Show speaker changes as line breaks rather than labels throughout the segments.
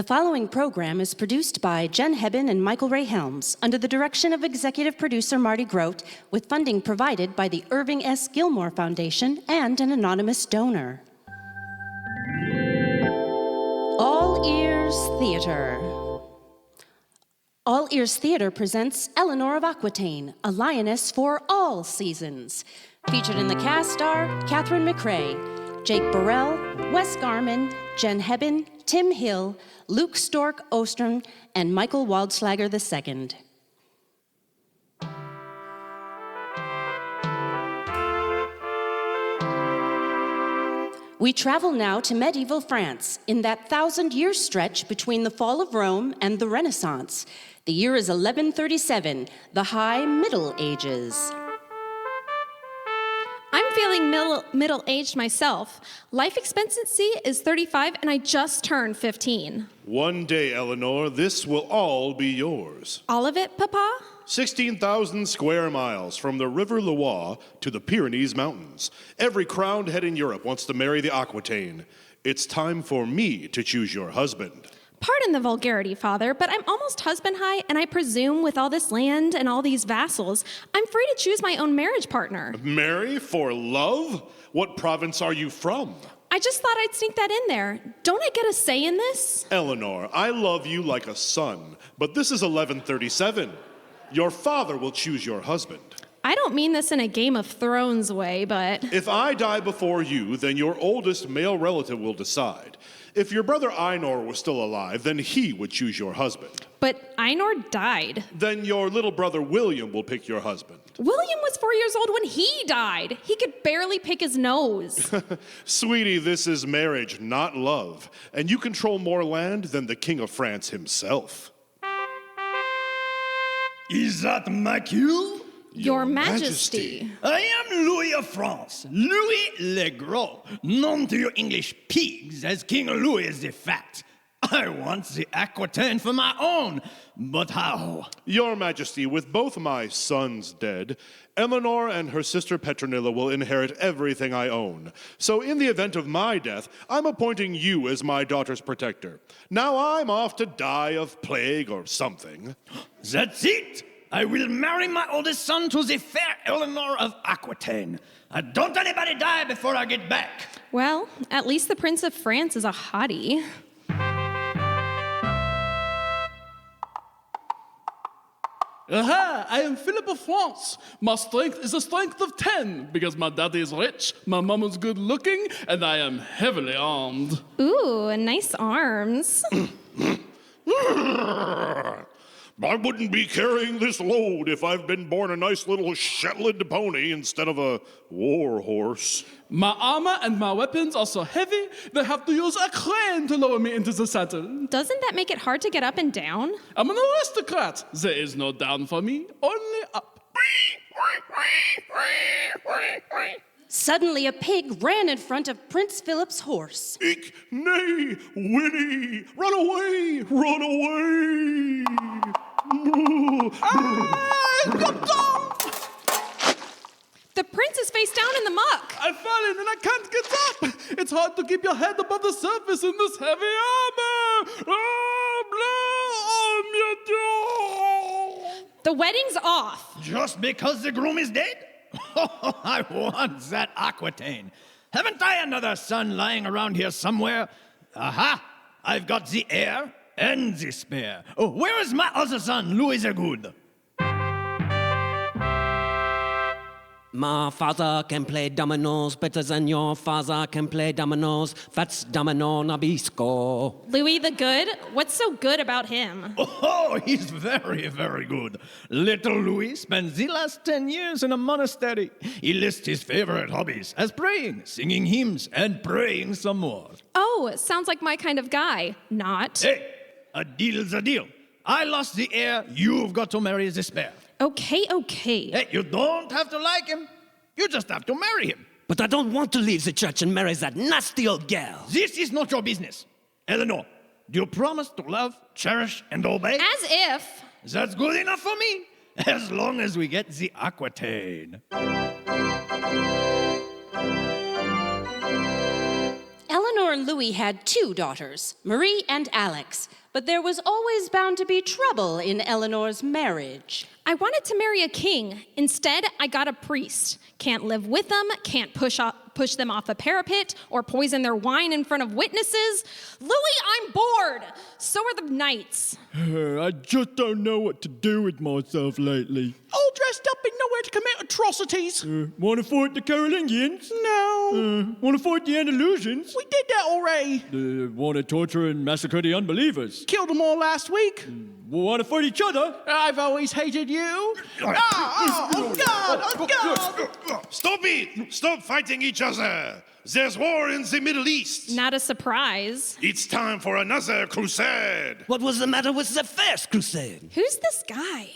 The following program is produced by Jen Hebben and Michael Ray Helms under the direction of executive producer Marty Grote, with funding provided by the Irving S. Gilmore Foundation and an anonymous donor. All Ears Theater. All Ears Theater presents Eleanor of Aquitaine, a Lioness For All Seasons. Featured in the cast are Catherine McRae, Jake Burrell, Wes Garman, Jen Hebben, Tim Hill, Luke Stork Ostrom, and Michael Waldschlager II. We travel now to medieval France, in that 1,000-year stretch between the fall of Rome and the Renaissance. The year is 1137, the High Middle Ages.
I'm feeling middle-aged myself. Life expectancy is 35, and I just turned 15.
One day, Eleanor, this will all be yours.
All of it, Papa?
16,000 square miles from the River Loire to the Pyrenees Mountains. Every crowned head in Europe wants to marry the Aquitaine. It's time for me to choose your husband.
Pardon the vulgarity, Father, but I'm almost husband high, and I presume with all this land and all these vassals, I'm free to choose my own marriage partner.
Marry for love? What province are you from?
I just thought I'd sneak that in there. Don't I get a say in this?
Eleanor, I love you like a son, but this is 1137. Your father will choose your husband.
I don't mean this in a Game of Thrones way, but...
If I die before you, then your oldest male relative will decide. If your brother Einor was still alive, then he would choose your husband.
But Einor died.
Then your little brother William will pick your husband.
William was 4 years old when he died. He could barely pick his nose.
Sweetie, this is marriage, not love. And you control more land than the King of France himself.
Is that MacLean?
Your Majesty.
I am Louis of France, Louis le Gros, known to you English pigs as King Louis the Fat. I want the Aquitaine for my own, but how?
Your Majesty, with both my sons dead, Eleanor and her sister Petronilla will inherit everything I own. So in the event of my death, I'm appointing you as my daughter's protector. Now I'm off to die of plague or something.
That's it! I will marry my oldest son to the fair Eleanor of Aquitaine. Don't anybody die before I get back.
Well, at least the Prince of France is a hottie.
Aha! I am Philip of France. My strength is a strength of 10 because my daddy is rich, my mom is good looking, and I am heavily armed.
Ooh, nice arms.
I wouldn't be carrying this load if I've been born a nice little Shetland pony instead of a war horse.
My armor and my weapons are so heavy, they have to use a crane to lower me into the saddle.
Doesn't that make it hard to get up and down?
I'm an aristocrat. There is no down for me, only up.
Suddenly, a pig ran in front of Prince Philip's horse.
Ich, nay, Winnie, run away, run away.
The prince is face down in the muck.
I've fallen and I can't get up. It's hard to keep your head above the surface in this heavy armor.
The wedding's off.
Just because the groom is dead? I want that Aquitaine. Haven't I another son lying around here somewhere? Aha! I've got the heir and the spare. Oh, where is my other son, Louis the Good?
My father can play dominoes better than your father can play dominoes. That's domino nabisco.
Louis the Good? What's so good about him?
Oh, he's very, very good. Little Louis spent the last 10 years in a monastery. He lists his favorite hobbies as praying, singing hymns, and praying some more.
Oh, sounds like my kind of guy. Not.
Hey, a deal's a deal. I lost the heir, you've got to marry the spare.
Okay.
Hey, you don't have to like him. You just have to marry him.
But I don't want to leave the church and marry that nasty old girl.
This is not your business. Eleanor, do you promise to love, cherish, and obey?
As if.
That's good enough for me, as long as we get the Aquitaine.
Eleanor Eleanor and Louis had 2 daughters, Marie and Alex, but there was always bound to be trouble in Eleanor's marriage.
I wanted to marry a king. Instead, I got a priest. Can't live with them, can't push them off a parapet, or poison their wine in front of witnesses. Louis, I'm bored! So are the knights.
I just don't know what to do with myself lately.
All dressed up and nowhere to commit atrocities.
Want to fight the Carolingians?
No.
Want to fight the Andalusians?
We did that already.
Want to torture and massacre the unbelievers?
Killed them all last week.
Want to fight each other?
I've always hated you. Oh, God! Oh, God!
Stop it! Stop fighting each other! There's war in the Middle East!
Not a surprise.
It's time for another crusade!
What was the matter with the first crusade?
Who's this guy?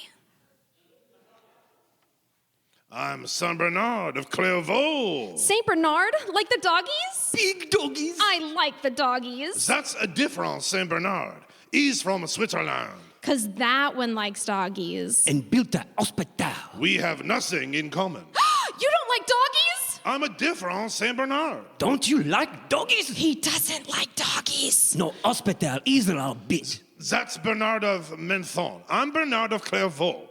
I'm Saint Bernard of Clairvaux.
St. Bernard? Like the doggies?
Big doggies.
I like the doggies.
That's a different Saint Bernard. He's from Switzerland.
'Cause that one likes doggies.
And built a hospital.
We have nothing in common.
You don't like doggies?
I'm a different Saint Bernard.
Don't you like doggies?
He doesn't like doggies.
No hospital either, I'll bet.
That's Bernard of Menthon. I'm Bernard of Clairvaux.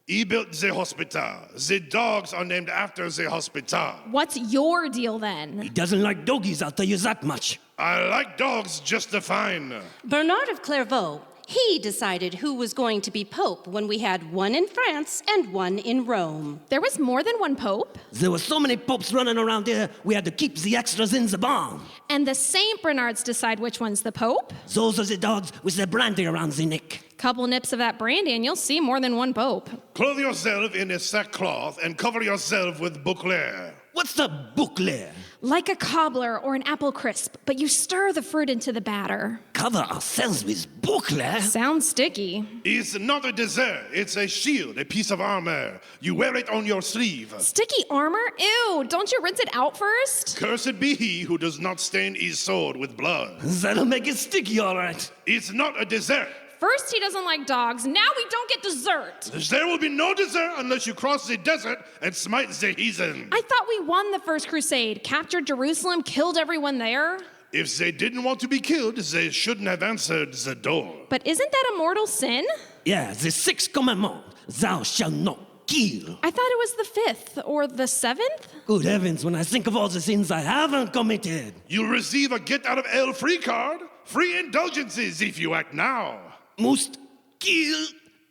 He built the hospital. The dogs are named after the hospital.
What's your deal then?
He doesn't like doggies, I'll tell you that much.
I like dogs just fine.
Bernard of Clairvaux, he decided who was going to be pope when we had one in France and one in Rome.
There was more than one pope.
There were so many popes running around here, we had to keep the extras in the barn.
And the St. Bernards decide which one's the pope.
Those are the dogs with the brandy around the neck.
Couple nips of that brandy and you'll see more than one pope.
Clothe yourself in a sackcloth and cover yourself with bouclier.
What's the bouclier?
Like a cobbler or an apple crisp, but you stir the fruit into the batter.
Cover ourselves with bouclier?
Sounds sticky.
It's not a dessert, it's a shield, a piece of armor. You wear it on your sleeve.
Sticky armor? Ew, don't you rinse it out first?
Cursed be he who does not stain his sword with blood.
That'll make it sticky, all right.
It's not a dessert.
First he doesn't like dogs, now we don't get dessert.
There will be no dessert unless you cross the desert and smite the heathen.
I thought we won the First Crusade, captured Jerusalem, killed everyone there.
If they didn't want to be killed, they shouldn't have answered the door.
But isn't that a mortal sin?
Yeah, the 6th commandment, thou shalt not kill.
I thought it was the 5th or the 7th.
Good heavens, when I think of all the sins I haven't committed.
You'll receive a get-out-of-hell free card. Free indulgences if you act now.
Must kill,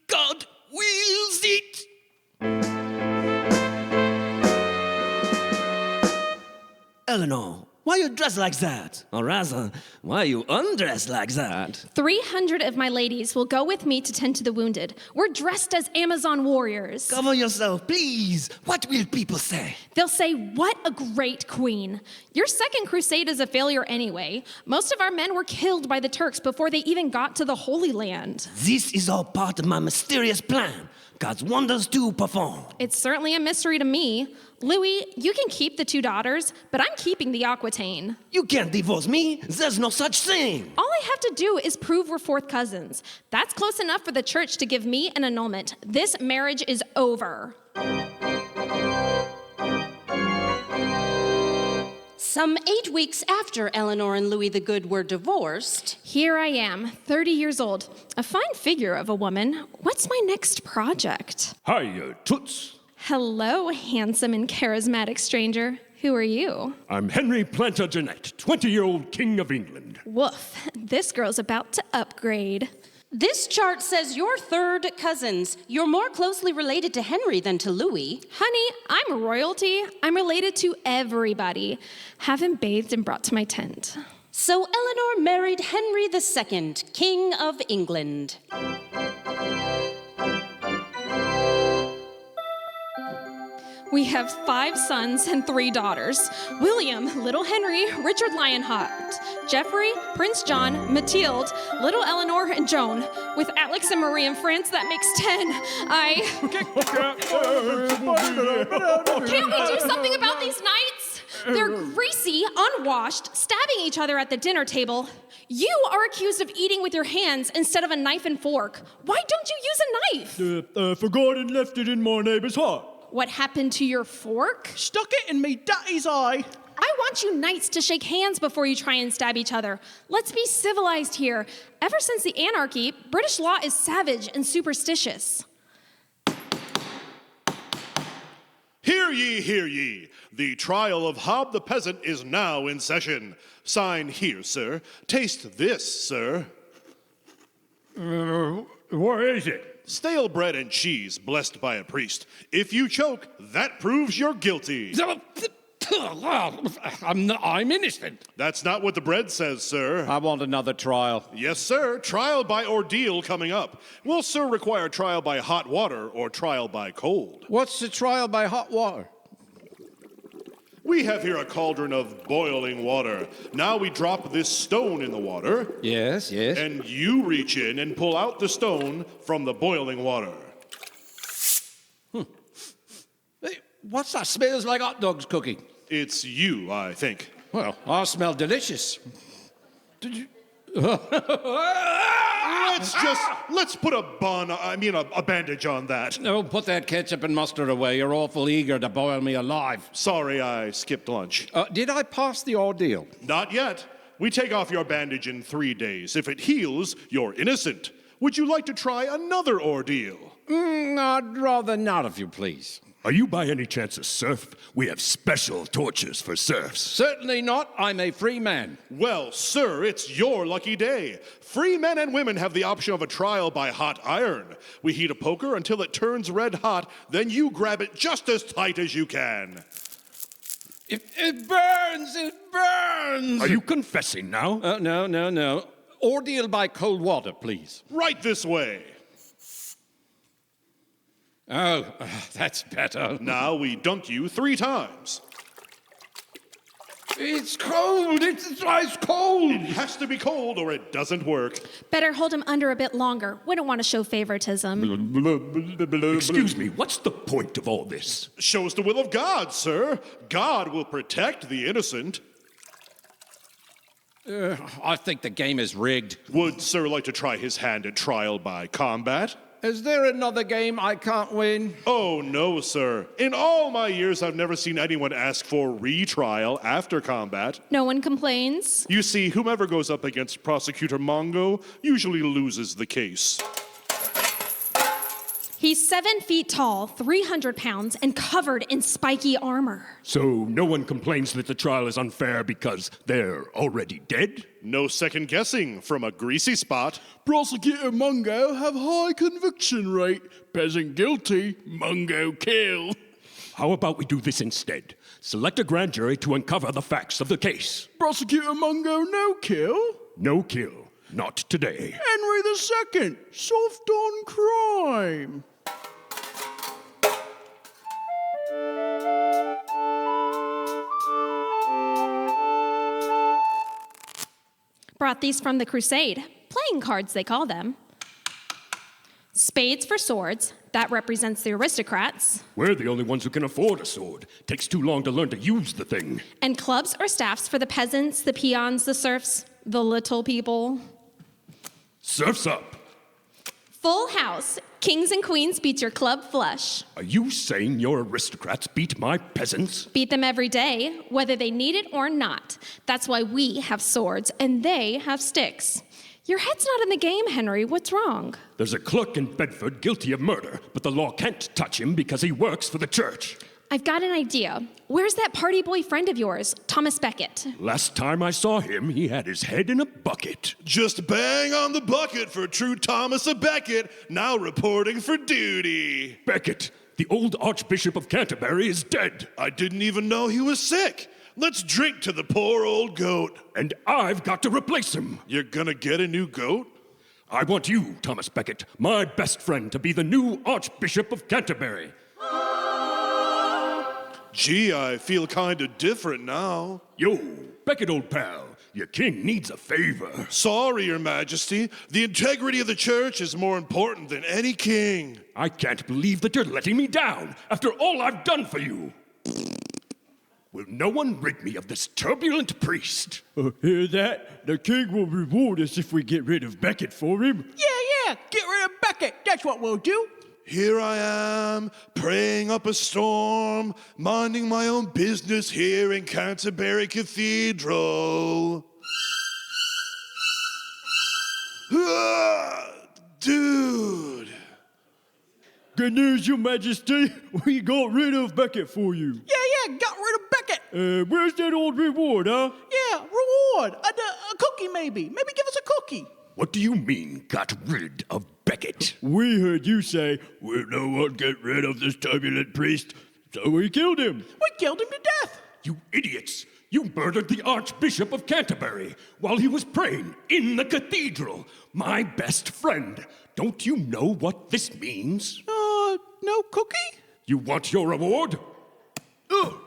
God wills it. Eleanor, why you dressed like that? Or rather, why you undressed like that?
300 of my ladies will go with me to tend to the wounded. We're dressed as Amazon warriors.
Cover yourself, please. What will people say?
They'll say, what a great queen. Your second crusade is a failure anyway. Most of our men were killed by the Turks before they even got to the Holy Land.
This is all part of my mysterious plan. God's wonders to perform.
It's certainly a mystery to me. Louis, you can keep the 2 daughters, but I'm keeping the Aquitaine.
You can't divorce me. There's no such thing.
All I have to do is prove we're 4th cousins. That's close enough for the church to give me an annulment. This marriage is over.
Some 8 weeks after Eleanor and Louis the Good were divorced,
Here I am, 30 years old. A fine figure of a woman. What's my next project?
Hiya, Toots.
Hello, handsome and charismatic stranger. Who are you?
I'm Henry Plantagenet, 20-year-old King of England.
Woof, this girl's about to upgrade.
this chart says you're 3rd cousins. You're more closely related to Henry than to Louis.
Honey, I'm royalty. I'm related to everybody. Have him bathed and brought to my tent.
So Eleanor married Henry II, King of England.
We have 5 sons and 3 daughters. William, Little Henry, Richard Lionheart, Geoffrey, Prince John, Mathilde, Little Eleanor, and Joan. With Alex and Marie in France, that makes 10. Can't we do something about these knights? They're greasy, unwashed, stabbing each other at the dinner table. You are accused of eating with your hands instead of a knife and fork. Why don't you use a knife?
Forgot and left it in my neighbor's heart.
What happened to your fork?
Stuck it in me daddy's eye.
I want you knights to shake hands before you try and stab each other. Let's be civilized here. Ever since the anarchy, British law is savage and superstitious.
Hear ye, hear ye. The trial of Hob the peasant is now in session. Sign here, sir. Taste this, sir.
What is it?
Stale bread and cheese blessed by a priest. If you choke, that proves you're guilty.
I'm innocent.
That's not what the bread says, sir.
I want another trial.
Yes, sir. Trial by ordeal coming up. Will sir require trial by hot water or trial by cold?
What's the trial by hot water?
We have here a cauldron of boiling water. Now we drop this stone in the water,
Yes, yes.
and you reach in and pull out the stone from the boiling water.
Hey, what's that? Smells like hot dogs cooking.
It's you, I think.
Well, I smell delicious. Did you?
Let's put a bandage on that.
No, put that ketchup and mustard away. You're awful eager to boil me alive.
Sorry, I skipped lunch.
Did I pass the ordeal?
Not yet. We take off your bandage in 3 days. If it heals, you're innocent. Would you like to try another ordeal?
I'd rather not, if you please.
Are you by any chance a serf? We have special tortures for serfs.
Certainly not. I'm a free man.
Well, sir, it's your lucky day. Free men and women have the option of a trial by hot iron. We heat a poker until it turns red hot, then you grab it just as tight as you can.
It burns! It burns!
Are you confessing now?
No. Ordeal by cold water, please.
Right this way.
Oh, that's better.
Now we dunk you 3 times.
It's cold. It's ice cold.
It has to be cold or it doesn't work.
Better hold him under a bit longer. We don't want to show favoritism.
Excuse me, what's the point of all this?
Shows the will of God, sir. God will protect the innocent.
I think the game is rigged.
Would sir like to try his hand at trial by combat?
Is there another game I can't win?
Oh, no, sir. In all my years, I've never seen anyone ask for retrial after combat.
No one complains.
You see, whomever goes up against Prosecutor Mongo usually loses the case.
He's 7 feet tall, 300 pounds, and covered in spiky armor.
So no one complains that the trial is unfair because they're already dead?
No second guessing from a greasy spot.
Prosecutor Mungo have high conviction rate. Peasant guilty, Mungo kill.
How about we do this instead? Select a grand jury to uncover the facts of the case.
Prosecutor Mungo no kill.
No kill. Not today.
Henry II, soft on crime.
Brought these from the crusade. Playing cards, they call them. Spades for swords. That represents the aristocrats.
We're the only ones who can afford a sword. Takes too long to learn to use the thing.
And clubs or staffs for the peasants, the peons, the serfs, the little people.
Surf's up.
Full house. Kings and queens beat your club flush.
Are you saying your aristocrats beat my peasants?
Beat them every day, whether they need it or not. That's why we have swords and they have sticks. Your head's not in the game, Henry. What's wrong?
There's a clerk in Bedford guilty of murder, but the law can't touch him because he works for the church.
I've got an idea. Where's that party boy friend of yours, Thomas Becket?
Last time I saw him, he had his head in a bucket.
Just bang on the bucket for true Thomas a Becket, now reporting for duty.
Becket, the old Archbishop of Canterbury, is dead.
I didn't even know he was sick. Let's drink to the poor old goat.
And I've got to replace him.
You're gonna get a new goat?
I want you, Thomas Becket, my best friend, to be the new Archbishop of Canterbury.
Gee, I feel kinda different now.
Yo, Becket, old pal, your king needs a favor.
Sorry, Your Majesty. The integrity of the church is more important than any king.
I can't believe that you're letting me down after all I've done for you. Will no one rid me of this turbulent priest?
Hear that? The king will reward us if we get rid of Becket for him.
Yeah, get rid of Becket. That's what we'll do.
Here I am, praying up a storm, minding my own business here in Canterbury Cathedral. Dude.
Good news, Your Majesty. We got rid of Beckett for you.
Yeah, got rid of Beckett.
Where's that old reward, huh?
Yeah, reward. A cookie, maybe. Maybe give us a cookie.
What do you mean, got rid of Beckett?
We heard you say, will no one get rid of this turbulent priest? So we killed him.
We killed him to death.
You idiots! You murdered the Archbishop of Canterbury while he was praying in the cathedral. My best friend. Don't you know what this means?
No cookie?
You want your reward?
Ow!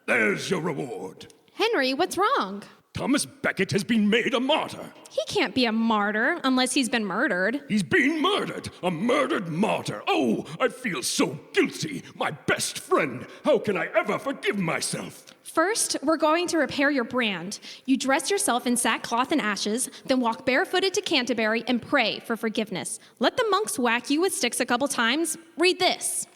There's your reward.
Henry, what's wrong?
Thomas Beckett has been made a martyr.
He can't be a martyr unless he's been murdered.
He's been murdered. A murdered martyr. Oh, I feel so guilty. My best friend. How can I ever forgive myself?
First, we're going to repair your brand. You dress yourself in sackcloth and ashes, then walk barefooted to Canterbury and pray for forgiveness. Let the monks whack you with sticks a couple times. Read this.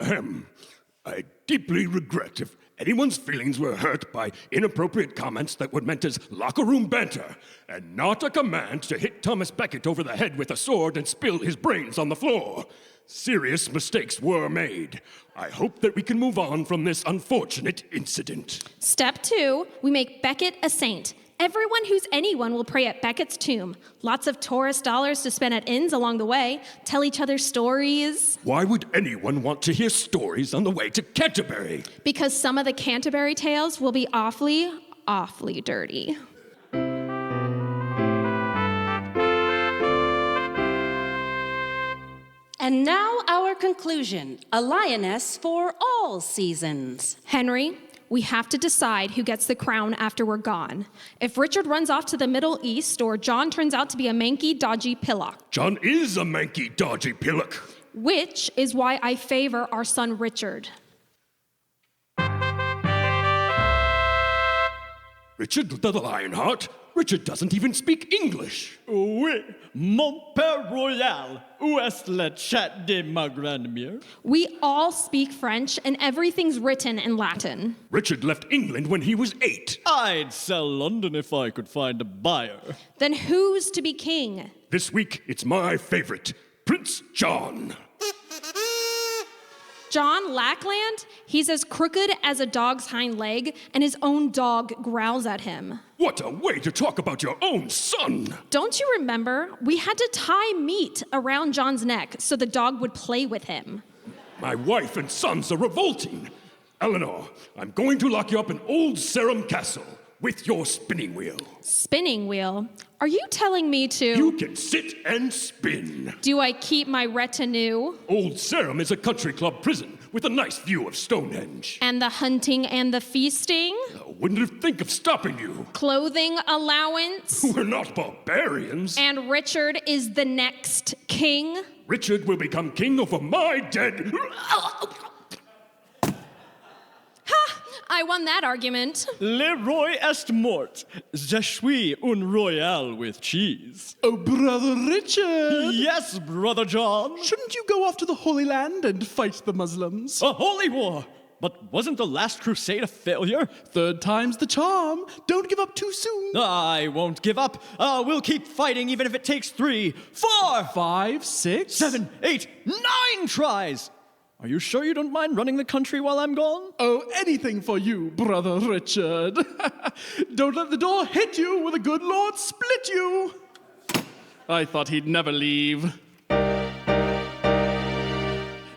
I deeply regret if anyone's feelings were hurt by inappropriate comments that were meant as locker room banter, and not a command to hit Thomas Beckett over the head with a sword and spill his brains on the floor. Serious mistakes were made. I hope that we can move on from this unfortunate incident.
Step 2, we make Beckett a saint. Everyone who's anyone will pray at Beckett's tomb. Lots of tourist dollars to spend at inns along the way. Tell each other stories.
Why would anyone want to hear stories on the way to Canterbury?
Because some of the Canterbury tales will be awfully, awfully dirty.
And now our conclusion, a lioness for all seasons.
Henry, we have to decide who gets the crown after we're gone. If Richard runs off to the Middle East or John turns out to be a manky, dodgy pillock.
John is a manky, dodgy pillock.
Which is why I favor our son Richard.
Richard the Lionheart? Richard doesn't even speak English.
Oui, mon père royal. Où est le chat de ma grand-mère?
We all speak French and everything's written in Latin.
Richard left England when he was 8.
I'd sell London if I could find a buyer.
Then who's to be king?
This week, it's my favorite, Prince John.
John Lackland? He's as crooked as a dog's hind leg, and his own dog growls at him.
What a way to talk about your own son!
Don't you remember? We had to tie meat around John's neck so the dog would play with him.
My wife and sons are revolting. Eleanor, I'm going to lock you up in Old Sarum Castle with your spinning wheel.
Spinning wheel? Are you telling me to...
You can sit and spin.
Do I keep my retinue?
Old Sarum is a country club prison with a nice view of Stonehenge.
And the hunting and the feasting?
Wouldn't think of stopping you.
Clothing allowance?
We're not barbarians.
And Richard is the next king?
Richard will become king over my dead...
I won that argument.
Le roi est mort. Je suis un royal with cheese.
Oh, Brother Richard!
Yes, Brother John.
Shouldn't you go off to the Holy Land and fight the Muslims?
A holy war. But wasn't the last crusade a failure?
Third time's the charm. Don't give up too soon.
I won't give up. We'll keep fighting even if it takes 3, 4,
5, 6,
7, 8, 9 tries. Are you sure you don't mind running the country while I'm gone?
Oh, anything for you, Brother Richard. Don't let the door hit you, or the good Lord split you. I thought he'd never leave.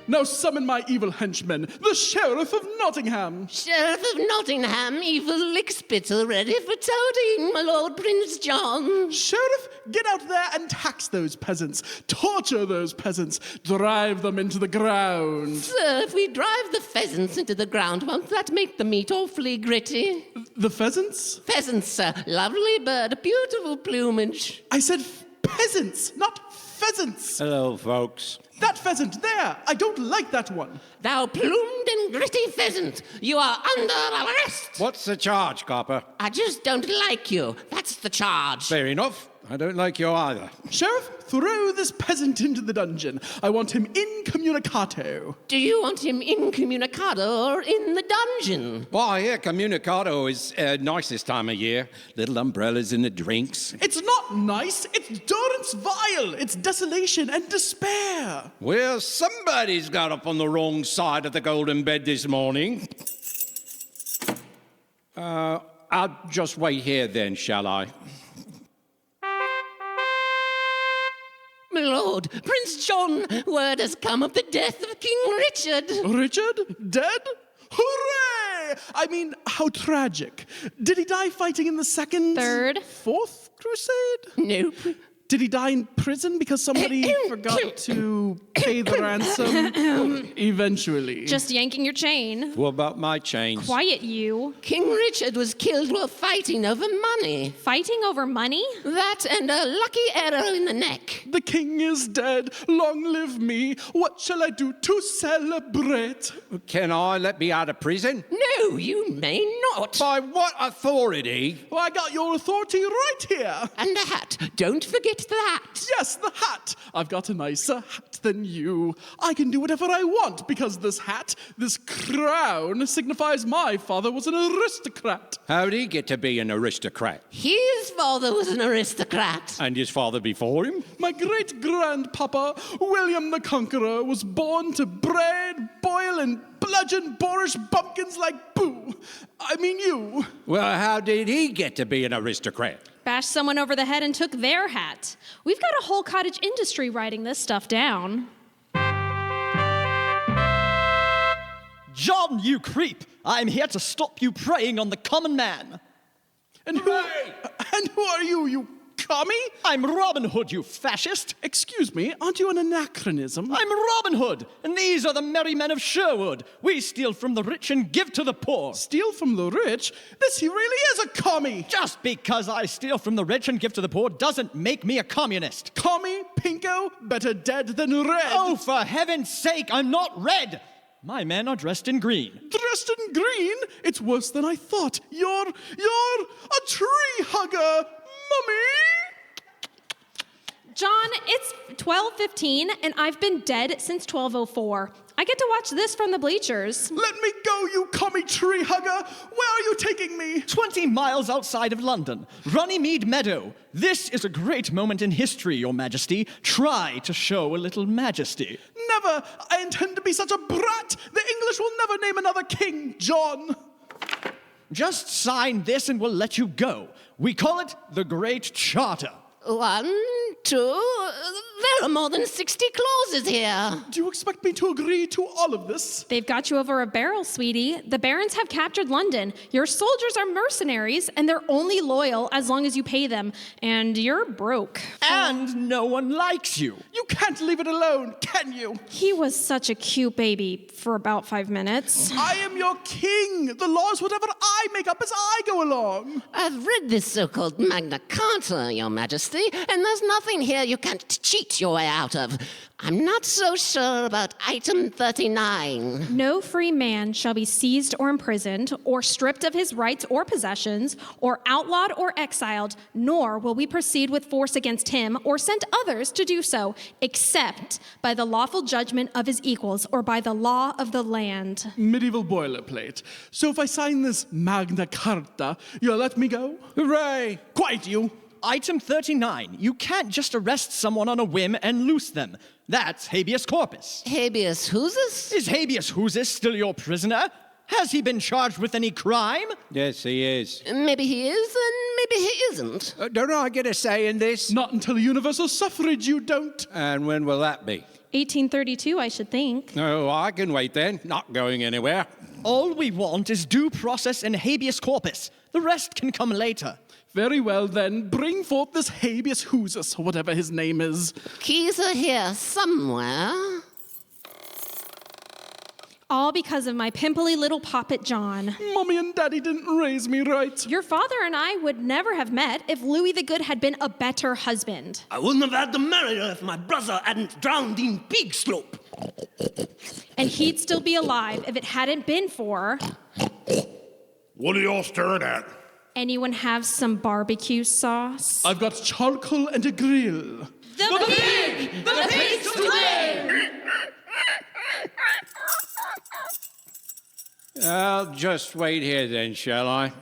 Now summon my evil henchman, the Sheriff of Nottingham.
Sheriff of Nottingham, evil lickspittle, ready for toading, my Lord Prince John.
Sheriff, get out there and tax those peasants, torture those peasants, drive them into the ground.
Sir, if we drive the pheasants into the ground, won't that make the meat awfully gritty?
The pheasants?
Pheasants, sir. Lovely bird, beautiful plumage.
I said peasants, not pheasants.
Hello, folks.
That pheasant there, I don't like that one.
Thou plumed and gritty pheasant, you are under arrest.
What's the charge, copper?
I just don't like you. That's the charge.
Fair enough. I don't like you either.
Sheriff, throw this peasant into the dungeon. I want him incommunicato.
Do you want him incommunicado or in the dungeon?
Why, yeah, communicado is nice this time of year. Little umbrellas in the drinks.
It's not nice. It's durance vile. It's desolation and despair.
Well, somebody's got up on the wrong side of the golden bed this morning. I'll just wait here then, shall I?
My lord, Prince John, word has come of the death of King Richard.
Richard? Dead? Hooray! I mean, how tragic. Did he die fighting in the second...
Third.
Fourth Crusade?
Nope.
Did he die in prison because somebody forgot to pay the ransom? Eventually.
Just yanking your chain.
What about my chains?
Quiet, you.
King Richard was killed while fighting over money.
Fighting over money?
That and a lucky arrow in the neck.
The king is dead. Long live me. What shall I do to celebrate?
Can I let me out of prison?
No, you may not.
By what authority?
Well, I got your authority right here.
And a hat. Don't forget that.
Yes, the hat. I've got a nicer hat than you. I can do whatever I want because this hat, this crown, signifies my father was an aristocrat.
How'd he get to be an aristocrat?
His father was an aristocrat.
And his father before him?
My great-grandpapa, William the Conqueror, was born to braid, boil, and bludgeon boorish bumpkins like Boo. I mean you.
Well, how did he get to be an aristocrat?
Bashed someone over the head and took their hat. We've got a whole cottage industry writing this stuff down.
John, you creep! I'm here to stop you preying on the common man.
And who are you, you commie?
I'm Robin Hood, you fascist!
Excuse me, aren't you an anachronism?
I'm Robin Hood, and these are the merry men of Sherwood. We steal from the rich and give to the poor.
Steal from the rich? This he really is a commie!
Just because I steal from the rich and give to the poor doesn't make me a communist.
Commie, pinko, better dead than red.
Oh, for heaven's sake, I'm not red! My men are dressed in green.
Dressed in green? It's worse than I thought. You're a tree hugger, mummy!
John, it's 12:15, and I've been dead since 12:04. I get to watch this from the bleachers.
Let me go, you commie tree hugger! Where are you taking me?
20 miles outside of London, Runnymede Meadow. This is a great moment in history, Your Majesty. Try to show a little majesty.
Never! I intend to be such a brat! The English will never name another king, John!
Just sign this and we'll let you go. We call it the Great Charter.
1, 2, there are more than 60 clauses here.
Do you expect me to agree to all of this?
They've got you over a barrel, sweetie. The barons have captured London. Your soldiers are mercenaries, and they're only loyal as long as you pay them. And you're broke.
And no one likes you.
You can't leave it alone, can you?
He was such a cute baby for about 5 minutes.
I am your king. The law is whatever I make up as I go along.
I've read this so-called Magna Carta, Your Majesty, and there's nothing here you can't cheat your way out of. I'm not so sure about item 39.
No free man shall be seized or imprisoned, or stripped of his rights or possessions, or outlawed or exiled, nor will we proceed with force against him, or send others to do so, except by the lawful judgment of his equals, or by the law of the land.
Medieval boilerplate. So if I sign this Magna Carta, you'll let me go?
Hooray!
Quiet, you!
Item 39. You can't just arrest someone on a whim and loose them. That's habeas corpus.
Habeas husus?
Is habeas husus still your prisoner? Has he been charged with any crime?
Yes, he is.
Maybe he is, and maybe he isn't.
Don't I get a say in this?
Not until universal suffrage, you don't.
And when will that be?
1832, I should think.
Oh, I can wait then. Not going anywhere.
All we want is due process and habeas corpus. The rest can come later.
Very well, then. Bring forth this habeas husus, or whatever his name is.
Keys are here somewhere.
All because of my pimply little poppet John.
Mommy and Daddy didn't raise me right.
Your father and I would never have met if Louis the Good had been a better husband.
I wouldn't have had to marry her if my brother hadn't drowned in pig slope.
And he'd still be alive if it hadn't been for...
What are y'all staring at?
Anyone have some barbecue sauce?
I've got charcoal and a grill.
The pig! The pig's to win!
I'll just wait here then, shall I?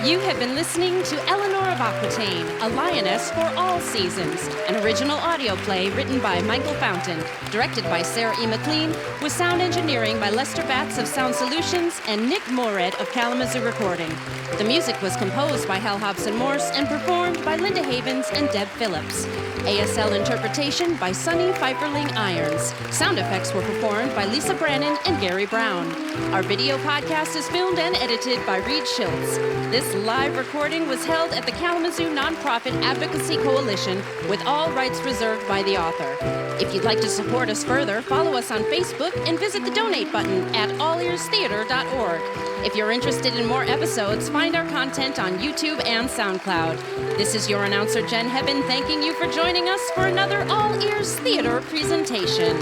You have been listening to Eleanor of Aquitaine, A Lioness For All Seasons, an original audio play written by Michael Fountain, directed by Sarah E. MacLean, with sound engineering by Lester Batts of Sound Solutions and Nick Mored of Kalamazoo Recording. The music was composed by Hal Hobson Morse and performed by Linda Havens and Deb Phillips. ASL interpretation by Sonny Pfeifferling Irons. Sound effects were performed by Lisa Brannon and Gary Brown. Our video podcast is filmed and edited by Reed Schultz. This live recording was held at the Kalamazoo Nonprofit Advocacy Coalition with all rights reserved by the author. If you'd like to support us further, follow us on Facebook and visit the donate button at allearstheater.org. If you're interested in more episodes, find our content on YouTube and SoundCloud. This is your announcer, Jen Hebben, thanking you for joining us for another All Ears Theater presentation.